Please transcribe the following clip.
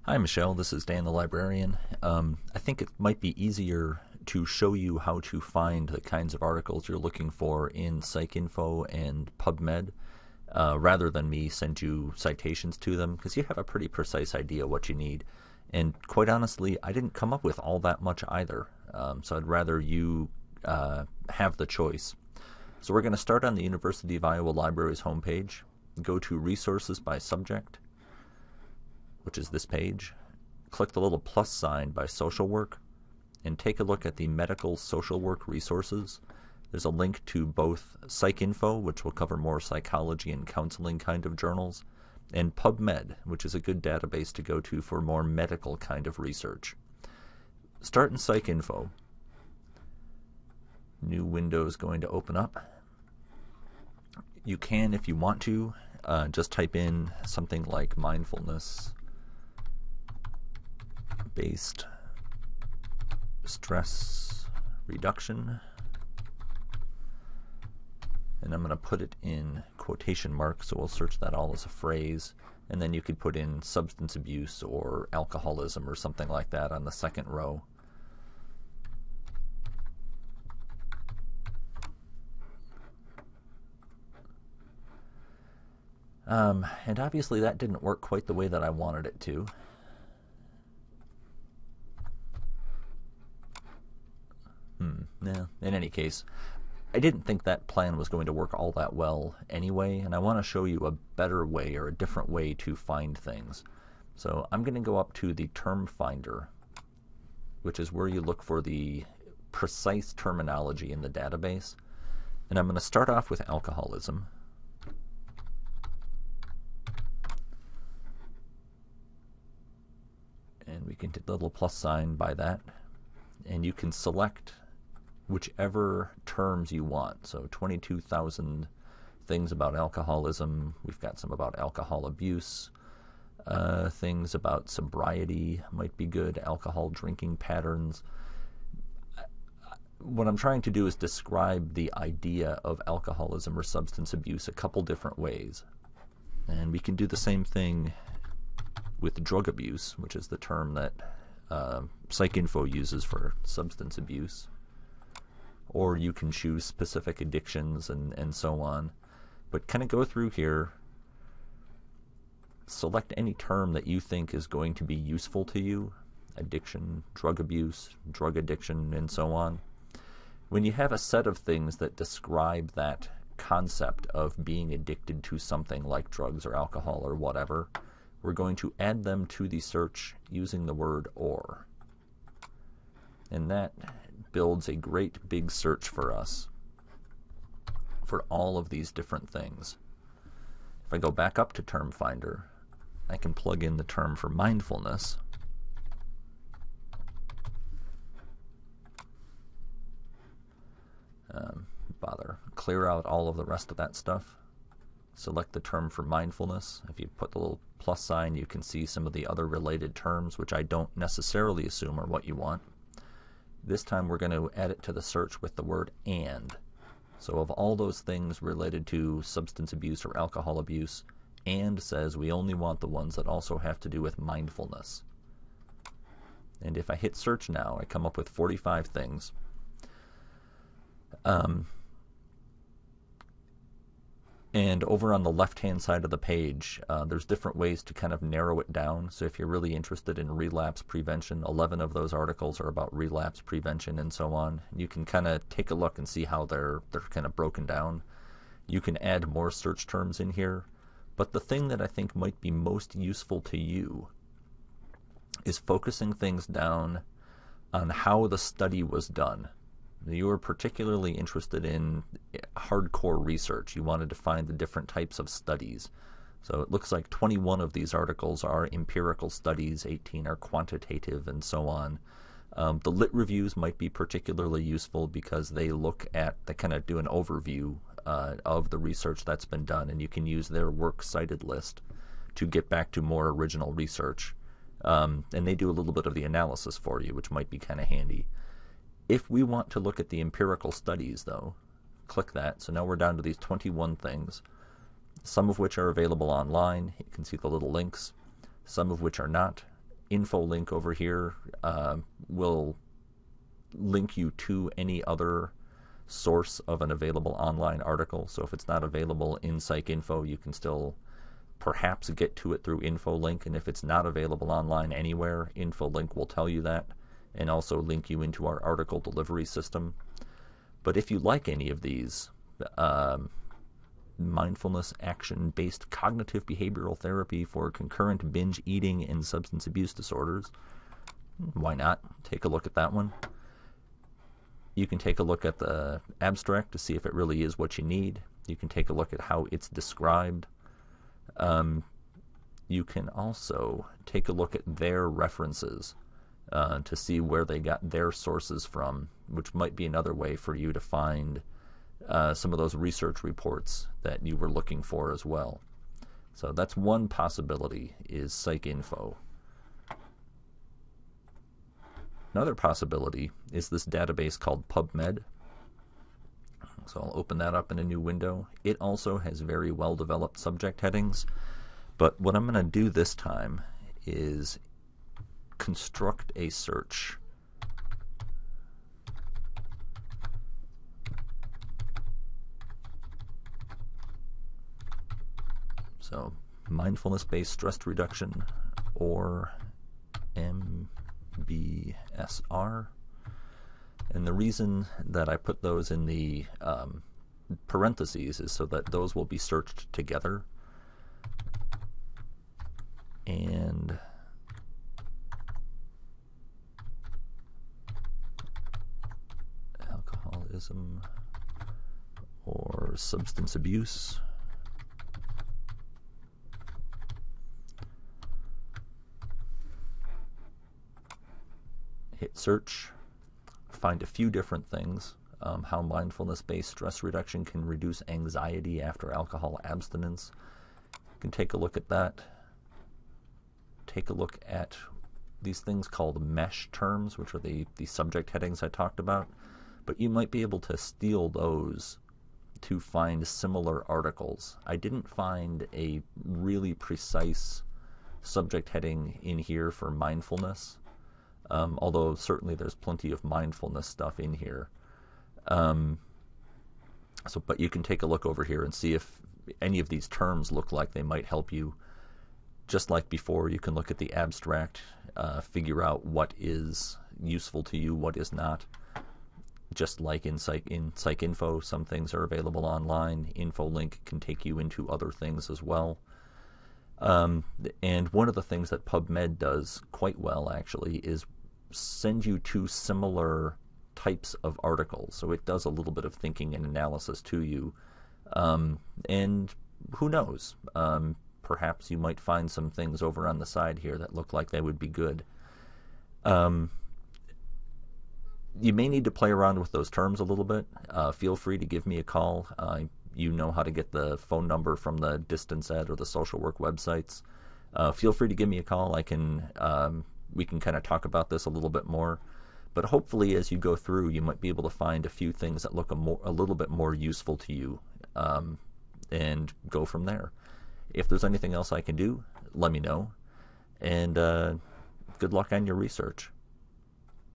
Hi, Michelle. This is Dan the Librarian. I think it might be easier to show you how to find the kinds of articles you're looking for in psycinfo and PubMed rather than me send you citations to them, because you have a pretty precise idea what you need. And quite honestly, I didn't come up with all that much either, so I'd rather you have the choice. So we're going to start on the University of Iowa Library's homepage, go to Resources by Subject, which is this page. Click the little plus sign by social work and take a look at the medical social work resources. There's a link to both psycinfo, which will cover more psychology and counseling kind of journals, and PubMed, which is a good database to go to for more medical kind of research. Start in psycinfo. New window is going to open up. You can, if you want to, just type in something like mindfulness based stress reduction, and I'm going to put it in quotation marks, so we'll search that all as a phrase, and then you could put in substance abuse or alcoholism or something like that on the second row. And obviously that didn't work quite the way that I wanted it to. In any case, I didn't think that plan was going to work all that well anyway, and I want to show you a better way or a different way to find things. So I'm going to go up to the term finder, which is where you look for the precise terminology in the database, and I'm going to start off with alcoholism. And we can hit the little plus sign by that, and you can select whichever terms you want. So 22,000 things about alcoholism. We've got some about alcohol abuse. Things about sobriety might be good. Alcohol drinking patterns. What I'm trying to do is describe the idea of alcoholism or substance abuse a couple different ways. And we can do the same thing with drug abuse, which is the term that psycinfo uses for substance abuse. Or you can choose specific addictions and so on. But kind of go through here, select any term that you think is going to be useful to you: addiction, drug abuse, drug addiction, and so on. When you have a set of things that describe that concept of being addicted to something like drugs or alcohol or whatever, we're going to add them to the search using the word "or." And that builds a great big search for us for all of these different things. If I go back up to Term Finder, I can plug in the term for mindfulness. Clear out all of the rest of that stuff. Select the term for mindfulness. If you put the little plus sign, you can see some of the other related terms, which I don't necessarily assume are what you want. This time we're going to add it to the search with the word "and." So of all those things related to substance abuse or alcohol abuse, "and" says we only want the ones that also have to do with mindfulness. And if I hit search now, I come up with 45 things. And over on the left-hand side of the page, there's different ways to kind of narrow it down. So if you're really interested in relapse prevention, 11 of those articles are about relapse prevention and so on. You can kind of take a look and see how they're kind of broken down. You can add more search terms in here. But the thing that I think might be most useful to you is focusing things down on how the study was done. You were particularly interested in hardcore research. You wanted to find the different types of studies. So it looks like 21 of these articles are empirical studies, 18 are quantitative, and so on. The lit reviews might be particularly useful because they kind of do an overview of the research that's been done, and you can use their works cited list to get back to more original research. And they do a little bit of the analysis for you, which might be kind of handy. If we want to look at the empirical studies, though, click that. So now we're down to these 21 things, some of which are available online. You can see the little links, some of which are not. info link over here will link you to any other source of an available online article. So if it's not available in psycinfo, you can still perhaps get to it through InfoLink, and if it's not available online anywhere, InfoLink will tell you that and also link you into our article delivery system. But if you like any of these, mindfulness action-based cognitive behavioral therapy for concurrent binge eating and substance abuse disorders, why not take a look at that one? You can take a look at the abstract to see if it really is what you need. You can take a look at how it's described. You can also take a look at their references to see where they got their sources from, which might be another way for you to find some of those research reports that you were looking for as well. So that's one possibility, is psycinfo. Another possibility is this database called PubMed. So I'll open that up in a new window. It also has very well-developed subject headings, but what I'm going to do this time is construct a search. So mindfulness-based stress reduction, or MBSR. And the reason that I put those in the parentheses is so that those will be searched together. And alcoholism or substance abuse. Hit search. Find a few different things. How mindfulness-based stress reduction can reduce anxiety after alcohol abstinence. You can take a look at that. Take a look at these things called mesh terms, which are the subject headings I talked about. But you might be able to steal those to find similar articles. I didn't find a really precise subject heading in here for mindfulness. Although certainly there's plenty of mindfulness stuff in here. But you can take a look over here and see if any of these terms look like they might help you. Just like before, you can look at the abstract, figure out what is useful to you, what is not. Just like in psycinfo, some things are available online. InfoLink can take you into other things as well. And one of the things that PubMed does quite well, actually, is send you to similar types of articles. So it does a little bit of thinking and analysis to you. And who knows? Perhaps you might find some things over on the side here that look like they would be good. You may need to play around with those terms a little bit. Feel free to give me a call. You know how to get the phone number from the distance ed or the social work websites. Feel free to give me a call. We can kind of talk about this a little bit more. But hopefully as you go through, you might be able to find a few things that look a little bit more useful to you, and go from there. If there's anything else I can do, let me know. And good luck on your research.